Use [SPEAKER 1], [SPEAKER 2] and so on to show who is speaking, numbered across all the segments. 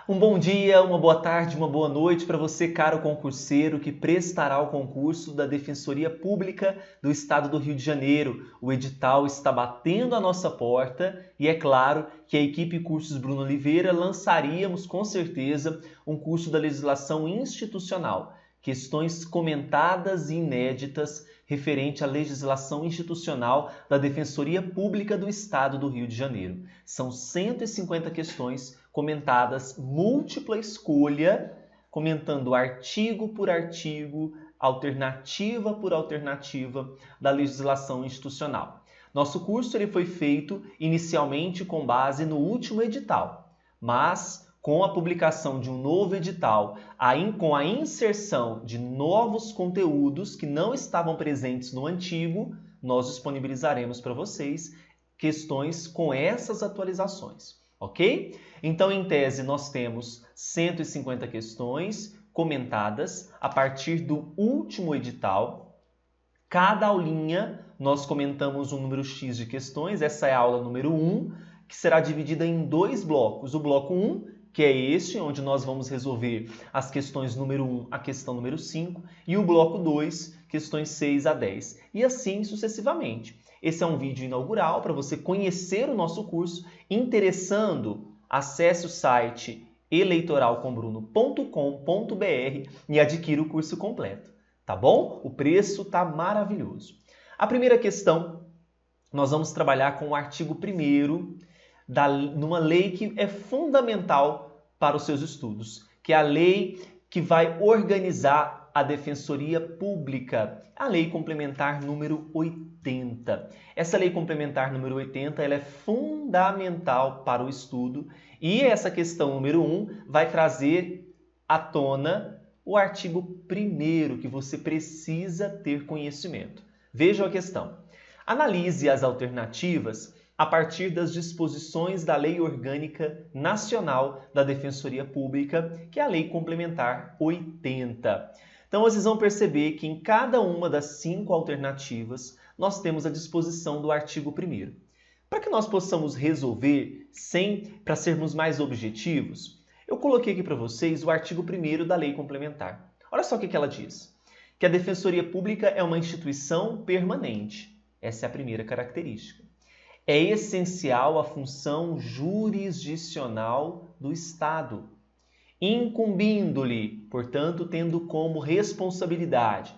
[SPEAKER 1] Um bom dia, uma boa tarde, uma boa noite para você, caro concurseiro, que prestará o concurso da Defensoria Pública do Estado do Rio de Janeiro. O edital está batendo a nossa porta e é claro que a equipe Cursos Bruno Oliveira lançaríamos com certeza um curso da legislação institucional, questões comentadas e inéditas referente à legislação institucional da Defensoria Pública do Estado do Rio de Janeiro. São 150 questões comentadas, múltipla escolha, comentando artigo por artigo, alternativa por alternativa da legislação institucional. Nosso curso ele foi feito inicialmente com base no último edital, mas com a publicação de um novo edital, com a inserção de novos conteúdos que não estavam presentes no antigo, nós disponibilizaremos para vocês questões com essas atualizações, ok? Então, em tese, nós temos 150 questões comentadas a partir do último edital. Cada aulinha nós comentamos um número X de questões, essa é a aula número 1, que será dividida em dois blocos. O bloco 1, que é este, onde nós vamos resolver as questões número 1 a questão número 5, e o bloco 2, questões 6 a 10, e assim sucessivamente. Esse é um vídeo inaugural para você conhecer o nosso curso. Interessando, acesse o site eleitoralcombruno.com.br e adquira o curso completo, tá bom? O preço tá maravilhoso. A primeira questão, nós vamos trabalhar com o artigo 1º numa lei que é fundamental para os seus estudos, que é a lei que vai organizar a Defensoria Pública, a Lei Complementar número 80. Essa Lei Complementar número 80 ela é fundamental para o estudo e essa questão número 1 vai trazer à tona o artigo 1º que você precisa ter conhecimento. Vejam a questão. Analise as alternativas a partir das disposições da Lei Orgânica Nacional da Defensoria Pública, que é a Lei Complementar 80. Então, vocês vão perceber que em cada uma das 5 alternativas, nós temos a disposição do artigo 1º. Para que nós possamos resolver, para sermos mais objetivos, eu coloquei aqui para vocês o artigo 1º da Lei Complementar. Olha só o que ela diz. Que a Defensoria Pública é uma instituição permanente. Essa é a primeira característica. É essencial a função jurisdicional do Estado, incumbindo-lhe, portanto, tendo como responsabilidade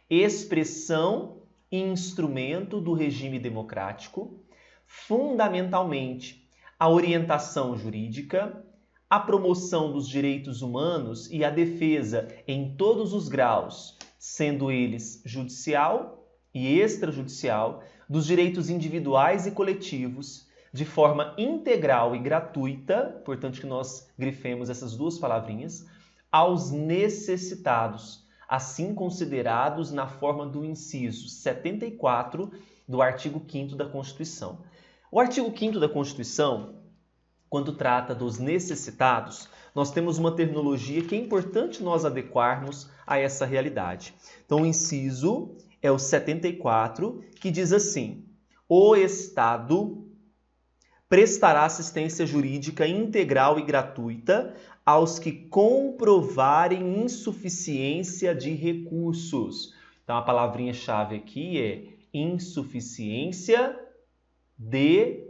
[SPEAKER 1] expressão e instrumento do regime democrático, fundamentalmente a orientação jurídica, a promoção dos direitos humanos e a defesa em todos os graus, sendo eles judicial e extrajudicial, dos direitos individuais e coletivos, de forma integral e gratuita, portanto que nós grifemos essas duas palavrinhas, aos necessitados, assim considerados na forma do inciso 74 do artigo 5º da Constituição. O artigo 5º da Constituição, quando trata dos necessitados, nós temos uma terminologia que é importante nós adequarmos a essa realidade. Então, o inciso é o 74, que diz assim: o Estado prestará assistência jurídica integral e gratuita aos que comprovarem insuficiência de recursos. Então, a palavrinha-chave aqui é insuficiência de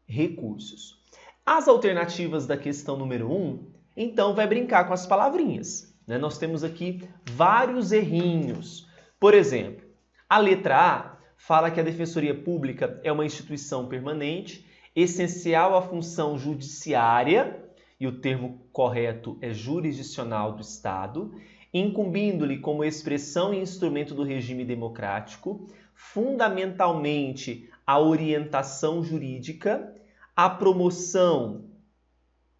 [SPEAKER 1] recursos. As alternativas da questão número 1, então, vai brincar com as palavrinhas, né? Nós temos aqui vários errinhos. Por exemplo, a letra A fala que a Defensoria Pública é uma instituição permanente, essencial à função judiciária, e o termo correto é jurisdicional do Estado, incumbindo-lhe como expressão e instrumento do regime democrático, fundamentalmente a orientação jurídica, a promoção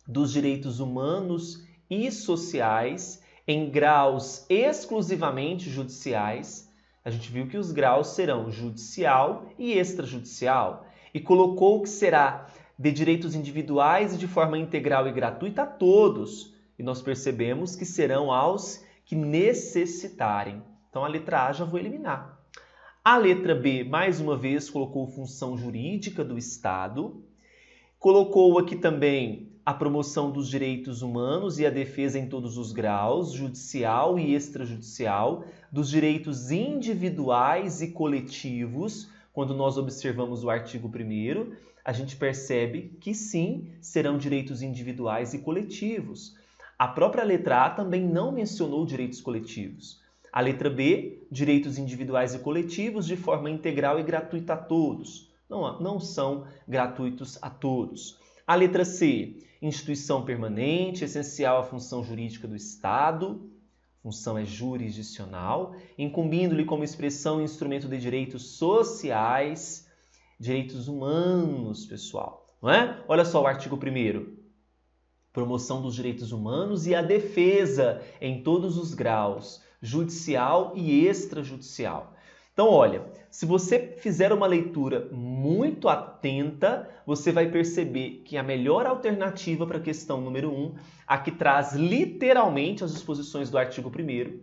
[SPEAKER 1] dos direitos humanos e sociais em graus exclusivamente judiciais. A gente viu que os graus serão judicial e extrajudicial e colocou que será de direitos individuais e de forma integral e gratuita a todos. E nós percebemos que serão aos que necessitarem. Então, a letra A já vou eliminar. A letra B, mais uma vez, colocou função jurídica do Estado. Colocou aqui também a promoção dos direitos humanos e a defesa em todos os graus, judicial e extrajudicial, dos direitos individuais e coletivos. Quando nós observamos o artigo 1º, a gente percebe que sim, serão direitos individuais e coletivos. A própria letra A também não mencionou direitos coletivos. A letra B, direitos individuais e coletivos de forma integral e gratuita a todos. Não são gratuitos a todos. A letra C, instituição permanente, essencial à função jurídica do Estado. Função é jurisdicional, incumbindo-lhe como expressão e instrumento de direitos sociais, direitos humanos, pessoal. Não é? Olha só o artigo 1º. Promoção dos direitos humanos e a defesa em todos os graus, judicial e extrajudicial. Então, olha, se você fizer uma leitura muito atenta, você vai perceber que a melhor alternativa para a questão número 1, a que traz literalmente as disposições do artigo 1º,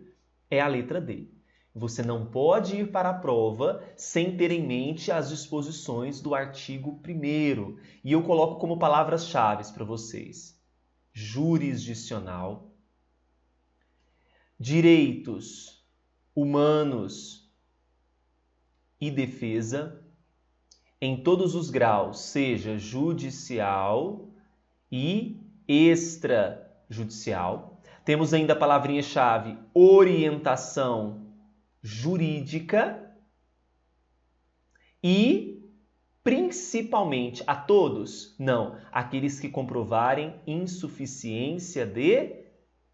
[SPEAKER 1] é a letra D. Você não pode ir para a prova sem ter em mente as disposições do artigo 1º. E eu coloco como palavras-chave para vocês: jurisdicional, direitos humanos e defesa em todos os graus, seja judicial e extrajudicial. Temos ainda a palavrinha-chave orientação jurídica e principalmente a todos? Não, aqueles que comprovarem insuficiência de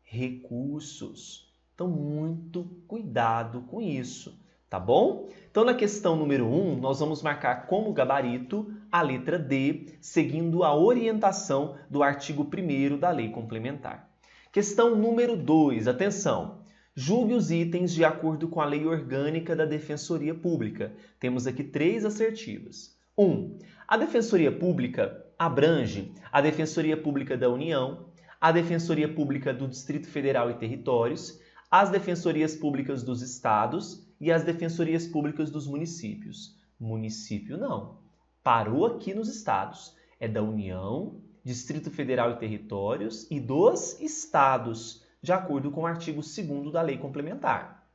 [SPEAKER 1] recursos. Então, muito cuidado com isso, tá bom? Então, na questão número 1, nós vamos marcar como gabarito a letra D, seguindo a orientação do artigo 1º da Lei Complementar. Questão número 2, atenção. Julgue os itens de acordo com a Lei Orgânica da Defensoria Pública. Temos aqui 3 assertivas. 1. A Defensoria Pública abrange a Defensoria Pública da União, a Defensoria Pública do Distrito Federal e Territórios, as Defensorias Públicas dos Estados e as Defensorias Públicas dos Municípios. Município não. Parou aqui nos estados. É da União, Distrito Federal e Territórios e dos Estados, de acordo com o artigo 2º da Lei Complementar.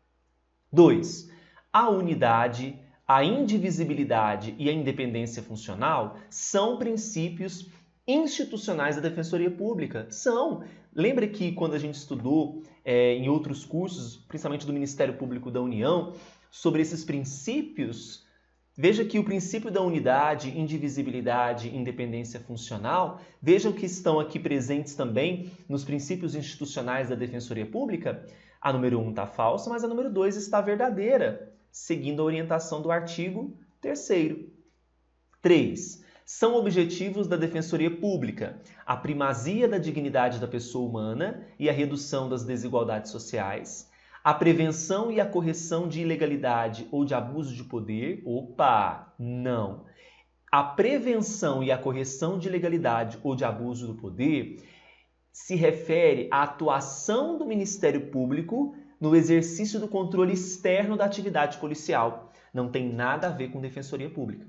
[SPEAKER 1] 2. A unidade, a indivisibilidade e a independência funcional são princípios institucionais da Defensoria Pública. São. Lembra que quando a gente estudou em outros cursos, principalmente do Ministério Público da União, sobre esses princípios? Veja que o princípio da unidade, indivisibilidade e independência funcional, vejam que estão aqui presentes também nos princípios institucionais da Defensoria Pública. A número 1 está falsa, mas a número 2 está verdadeira, seguindo a orientação do artigo 3º. 3. São objetivos da Defensoria Pública a primazia da dignidade da pessoa humana e a redução das desigualdades sociais, a prevenção e a correção de ilegalidade ou de abuso de poder. Opa, não. A prevenção e a correção de ilegalidade ou de abuso do poder se refere à atuação do Ministério Público no exercício do controle externo da atividade policial. Não tem nada a ver com Defensoria Pública.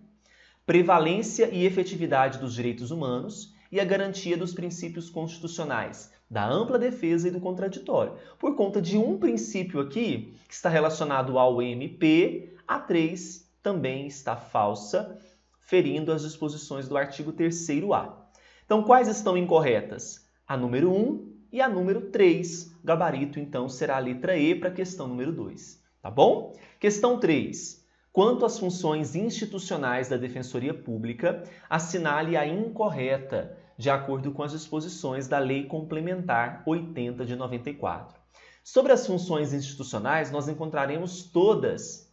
[SPEAKER 1] Prevalência e efetividade dos direitos humanos e a garantia dos princípios constitucionais, da ampla defesa e do contraditório. Por conta de um princípio aqui, que está relacionado ao MP, a 3 também está falsa, ferindo as disposições do artigo 3º-A. Então, quais estão incorretas? A número 1 e a número 3. Gabarito, então, será a letra E para a questão número 2. Tá bom? Questão 3. Quanto às funções institucionais da Defensoria Pública, assinale a incorreta, de acordo com as disposições da Lei Complementar 80 de 94. Sobre as funções institucionais, nós encontraremos todas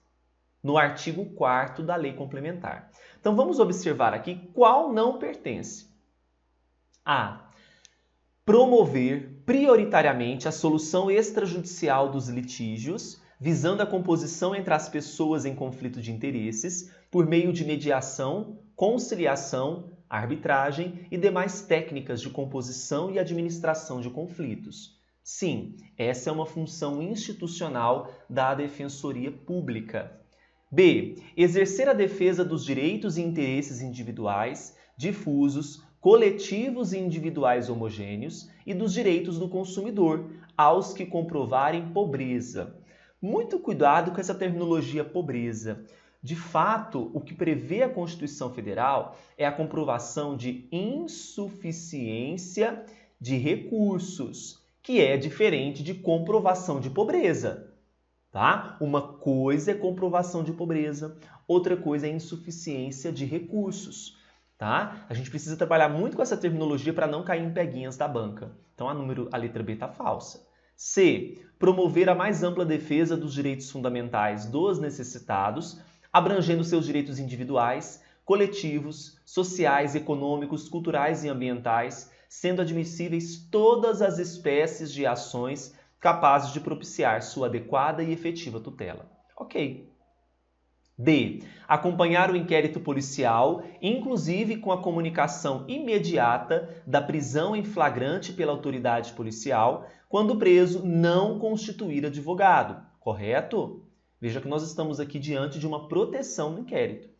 [SPEAKER 1] no artigo 4º da Lei Complementar. Então, vamos observar aqui qual não pertence. A. Promover prioritariamente a solução extrajudicial dos litígios, visando a composição entre as pessoas em conflito de interesses, por meio de mediação, conciliação, arbitragem e demais técnicas de composição e administração de conflitos. Sim, essa é uma função institucional da Defensoria Pública. B. Exercer a defesa dos direitos e interesses individuais, difusos, coletivos e individuais homogêneos e dos direitos do consumidor, aos que comprovarem pobreza. Muito cuidado com essa terminologia pobreza. De fato, o que prevê a Constituição Federal é a comprovação de insuficiência de recursos, que é diferente de comprovação de pobreza. Tá? Uma coisa é comprovação de pobreza, outra coisa é insuficiência de recursos. Tá? A gente precisa trabalhar muito com essa terminologia para não cair em peguinhas da banca. Então a letra B está falsa. C. Promover a mais ampla defesa dos direitos fundamentais dos necessitados, abrangendo seus direitos individuais, coletivos, sociais, econômicos, culturais e ambientais, sendo admissíveis todas as espécies de ações capazes de propiciar sua adequada e efetiva tutela. Ok. D. Acompanhar o inquérito policial, inclusive com a comunicação imediata da prisão em flagrante pela autoridade policial, quando o preso não constituir advogado. Correto? Veja que nós estamos aqui diante de uma proteção no inquérito.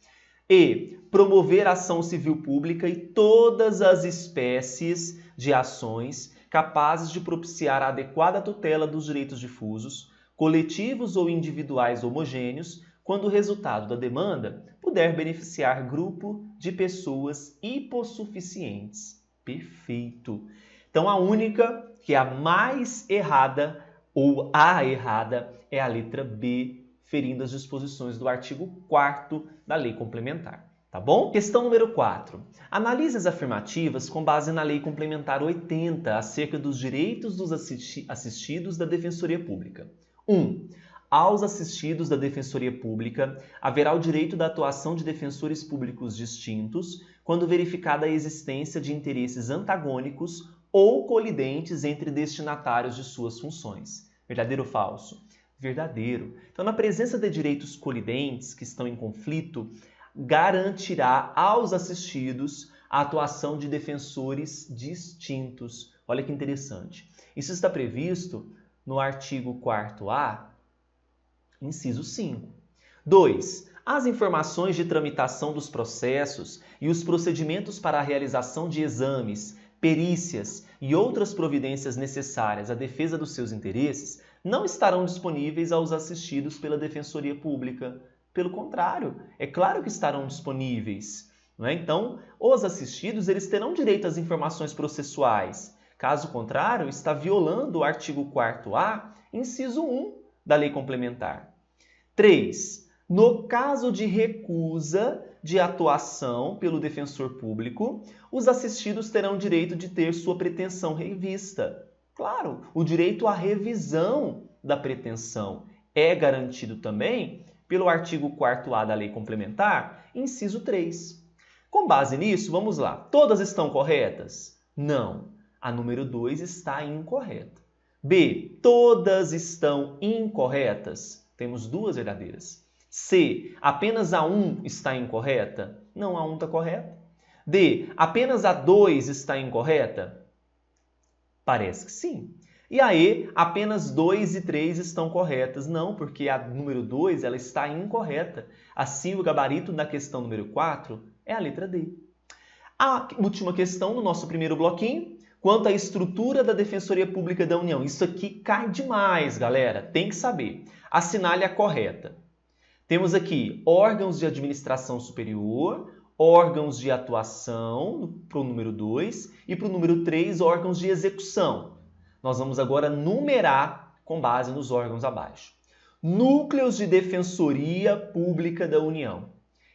[SPEAKER 1] E. Promover a ação civil pública e todas as espécies de ações capazes de propiciar a adequada tutela dos direitos difusos, coletivos ou individuais homogêneos, quando o resultado da demanda puder beneficiar grupo de pessoas hipossuficientes. Perfeito. Então, a única, que é a mais errada, ou a errada, é a letra B, ferindo as disposições do artigo 4º da Lei Complementar. Tá bom? Questão número 4. Analise as afirmativas com base na Lei Complementar 80 acerca dos direitos dos assistidos da Defensoria Pública. 1. Aos assistidos da Defensoria Pública, haverá o direito da atuação de defensores públicos distintos quando verificada a existência de interesses antagônicos ou colidentes entre destinatários de suas funções. Verdadeiro ou falso? Verdadeiro. Então, na presença de direitos colidentes que estão em conflito, garantirá aos assistidos a atuação de defensores distintos. Olha que interessante. Isso está previsto no artigo 4º-A, inciso 5. 2. As informações de tramitação dos processos e os procedimentos para a realização de exames, perícias e outras providências necessárias à defesa dos seus interesses não estarão disponíveis aos assistidos pela Defensoria Pública. Pelo contrário, é claro que estarão disponíveis. Não é? Então, os assistidos eles terão direito às informações processuais. Caso contrário, está violando o artigo 4º-A, inciso 1 da Lei Complementar. 3. No caso de recusa de atuação pelo defensor público, os assistidos terão direito de ter sua pretensão revista. Claro, o direito à revisão da pretensão é garantido também pelo artigo 4º-A da Lei Complementar, inciso 3. Com base nisso, vamos lá. Todas estão corretas? Não. A número 2 está incorreta. B. Todas estão incorretas? Temos duas verdadeiras. C. Apenas a 1 está incorreta? Não, a 1 está correta. D. Apenas a 2 está incorreta? Parece que sim. E a E, apenas 2 e 3 estão corretas. Não, porque a número 2 ela está incorreta. Assim, o gabarito da questão número 4 é a letra D. A última questão no nosso primeiro bloquinho, quanto à estrutura da Defensoria Pública da União. Isso aqui cai demais, galera. Tem que saber. Assinale a correta. Temos aqui órgãos de administração superior, órgãos de atuação, para o número 2, e para o número 3, órgãos de execução. Nós vamos agora numerar com base nos órgãos abaixo. Núcleos de Defensoria Pública da União.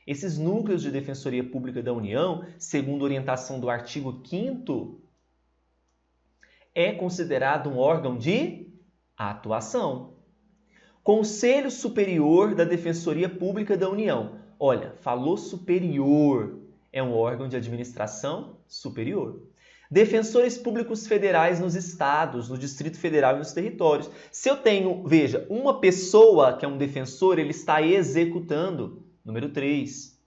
[SPEAKER 1] Esses núcleos de Defensoria Pública da União, segundo orientação do artigo 5º, é considerado um órgão de atuação. Conselho Superior da Defensoria Pública da União. Olha, falou superior, é um órgão de administração superior. Defensores públicos federais nos estados, no Distrito Federal e nos territórios. Se eu tenho, veja, uma pessoa que é um defensor, ele está executando. Número 3.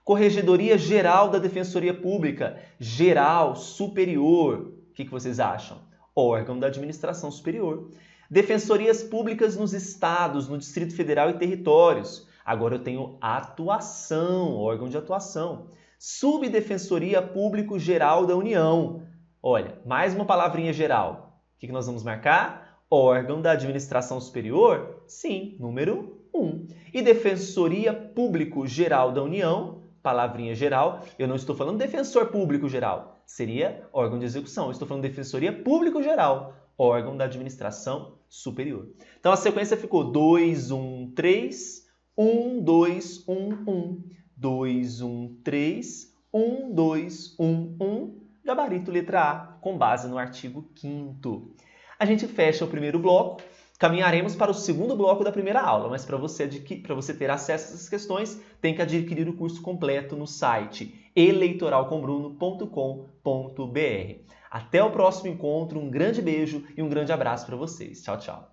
[SPEAKER 1] Corregedoria Geral da Defensoria Pública. Geral, superior. O que vocês acham? Órgão da administração superior. Defensorias públicas nos estados, no Distrito Federal e territórios. Agora eu tenho atuação, órgão de atuação. Subdefensoria Público-Geral da União. Olha, mais uma palavrinha geral. O que nós vamos marcar? Órgão da administração superior? Sim, número 1. E Defensoria Público-Geral da União, palavrinha geral. Eu não estou falando defensor público geral, seria órgão de execução. Eu estou falando Defensoria Público-Geral, órgão da administração superior. Então a sequência ficou 2, 1, 3, 1, 2, 1, 1. 2, 1, 3, 1, 2, 1, 1. Gabarito letra A, com base no artigo 5º. A gente fecha o primeiro bloco. Caminharemos para o segundo bloco da primeira aula, mas para você ter acesso a essas questões, tem que adquirir o curso completo no site eleitoralcombruno.com.br. Até o próximo encontro, um grande beijo e um grande abraço para vocês. Tchau, tchau.